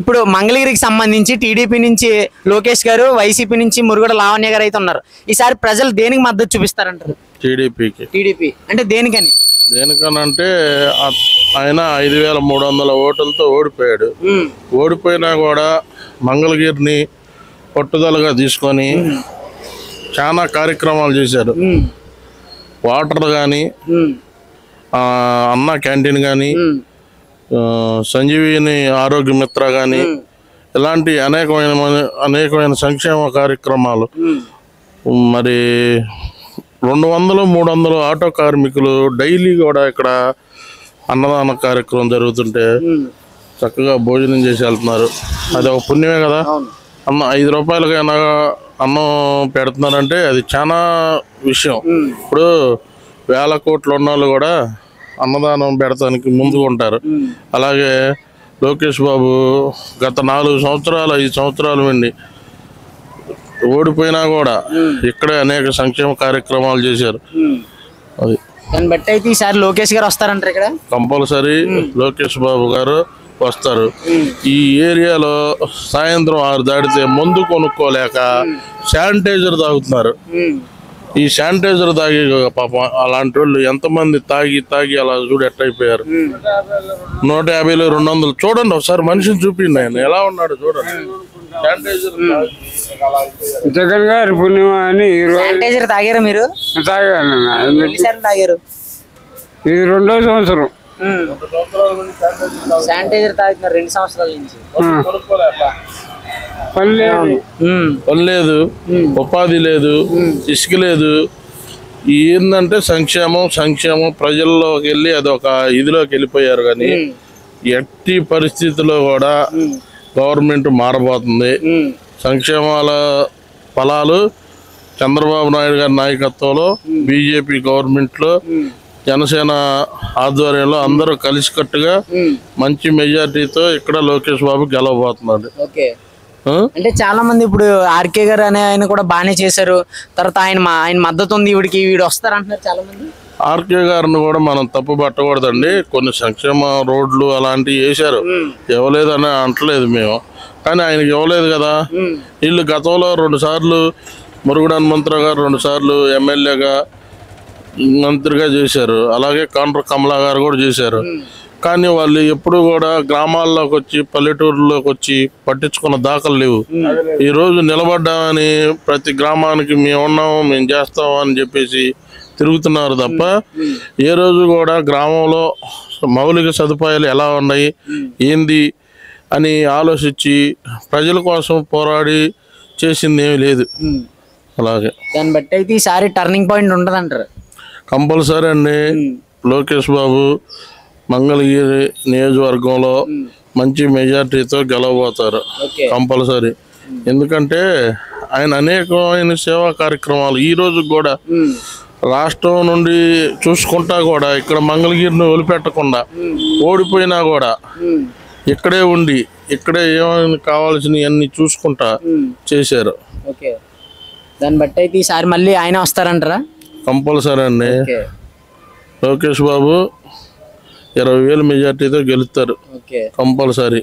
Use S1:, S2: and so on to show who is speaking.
S1: ఇప్పుడు మంగళగిరికి సంబంధించి టీడీపీ నుంచి లోకేష్ గారు, వైసీపీ నుంచి మురుగుడ లావణ్య గారు అయితే ఉన్నారు. ఈసారి ప్రజలు దేనికి మద్దతు చూపిస్తారంటారు?
S2: టీడీపీకి.
S1: టీడీపీ అంటే దేనికని?
S2: దేనికనంటే ఆయన 5300 ఓట్లతో ఓడిపోయాడు. ఓడిపోయినా కూడా మంగళగిరిని పట్టుదలగా తీసుకొని చాలా కార్యక్రమాలు చేశారు. వాటర్ కానీ, అన్న క్యాంటీన్ కానీ, సంజీవిని ఆరోగ్య మిత్ర కానీ, ఇలాంటి అనేకమైన సంక్షేమ కార్యక్రమాలు. మరి 200, 300 ఆటో కార్మికులు డైలీ కూడా ఇక్కడ అన్నదాన కార్యక్రమం జరుగుతుంటే చక్కగా భోజనం చేసి వెళ్తున్నారు. అది ఒక పుణ్యమే కదా. 5 రూపాయలకైనా అన్నం పెడుతున్నారంటే అది చాలా విషయం. ఇప్పుడు 1000 కోట్లు ఉన్న వాళ్ళు కూడా అన్నదానం పెడతానికి ముందుకు ఉంటారు. అలాగే లోకేష్ బాబు గత 4 సంవత్సరాలు 5 సంవత్సరాలు వెండి ఓడిపోయినా కూడా ఇక్కడే అనేక సంక్షేమ కార్యక్రమాలు చేశారు. అది
S1: దాన్ని బట్టి అయితే ఈసారి లోకేష్ గారు వస్తారంటారు. ఇక్కడ
S2: కంపల్సరీ లోకేష్ బాబు గారు వస్తారు. ఈ ఏరియాలో సాయంత్రం 6 దాటితే మందు కొనుక్కోలేక శానిటైజర్ తాగుతున్నారు. ఈ శానిటైజర్ తాగి పాపం అలాంటి వాళ్ళు ఎంతమంది తాగి అలా చూడు ఎట్టయిపోయారు. 150, 200 చూడండి ఒకసారి మనిషిని చూపిండి, ఆయన ఎలా ఉన్నాడు చూడండి.
S3: జగన్ గారి పుణ్యం అని
S1: శానిటైజర్ తాగారు మీరు? తాగారు.
S3: ఇది 2వ సంవత్సరం
S1: శానిటైజర్ తాగుతున్నారు 2 సంవత్సరాల నుంచి.
S2: పని లేదు, ఉపాధి లేదు, ఇసుక లేదు. ఏంటంటే సంక్షేమం ప్రజల్లోకి వెళ్ళి అదొక ఇదిలోకి వెళ్ళిపోయారు. కానీ ఎట్టి పరిస్థితుల్లో కూడా గవర్నమెంట్ మారబోతుంది. సంక్షేమాల ఫలాలు చంద్రబాబు నాయుడు గారి నాయకత్వంలో, బీజేపీ గవర్నమెంట్లో, జనసేన ఆధ్వర్యంలో అందరూ కలిసికట్టుగా మంచి మెజార్టీతో ఇక్కడ లోకేష్ బాబు గెలవబోతున్నాడు.
S1: అంటే చాలా మంది ఇప్పుడు ఆర్కే గారు అనే ఆయన కూడా బాగానే చేశారు, తర్వాత ఆయన మద్దతు ఉంది, వీడు వస్తారంటున్నారు చాలా మంది.
S2: ఆర్కే గారిని కూడా మనం తప్పు పట్టకూడదండి. కొన్ని సంక్షేమ రోడ్లు అలాంటివి వేశారు, ఇవ్వలేదని అంటలేదు మేము. కానీ ఆయనకి ఇవ్వలేదు కదా. వీళ్ళు గతంలో 2 సార్లు మురుగుడు హనుమంతరావు గారు 2 సార్లు ఎమ్మెల్యేగా మంత్రిగా చేశారు. అలాగే కాండ్ర కమలా గారు కూడా చేశారు. కానీ వాళ్ళు ఎప్పుడు కూడా గ్రామాల్లోకి వచ్చి పల్లెటూరులోకి వచ్చి పట్టించుకున్న దాఖలు లేవు. ఈరోజు నిలబడ్డామని ప్రతి గ్రామానికి మేము ఉన్నాము, మేము చేస్తాము అని చెప్పేసి తిరుగుతున్నారు తప్ప ఏ రోజు కూడా గ్రామంలో మౌలిక సదుపాయాలు ఎలా ఉన్నాయి ఏంది అని ఆలోచించి ప్రజల కోసం పోరాడి చేసింది ఏమీ లేదు. అలాగే
S1: దాన్ని బట్టి అయితే ఈసారి టర్నింగ్ పాయింట్ ఉంటుందంటారు.
S2: కంపల్సరీ అండి. లోకేష్ బాబు మంగళగిరి నియోజకవర్గంలో మంచి మెజార్టీతో గెలవబోతారు కంపల్సరీ. ఎందుకంటే ఆయన అనేకమైన సేవా కార్యక్రమాలు ఈ రోజు కూడా రాష్ట్రం నుండి చూసుకుంటా కూడా ఇక్కడ మంగళగిరిని వదిలిపెట్టకుండా ఓడిపోయినా కూడా ఇక్కడే ఉండి ఇక్కడే ఏమైనా కావాల్సినవి అన్ని చూసుకుంటా చేశారు.
S1: దాన్ని బట్టి అయితే ఈసారి మళ్ళీ ఆయన వస్తారంటారా?
S2: కంపల్సరీ అండి. లోకేష్ బాబు 20,000 మెజార్టీతో గెలుస్తారు కంపల్సరీ.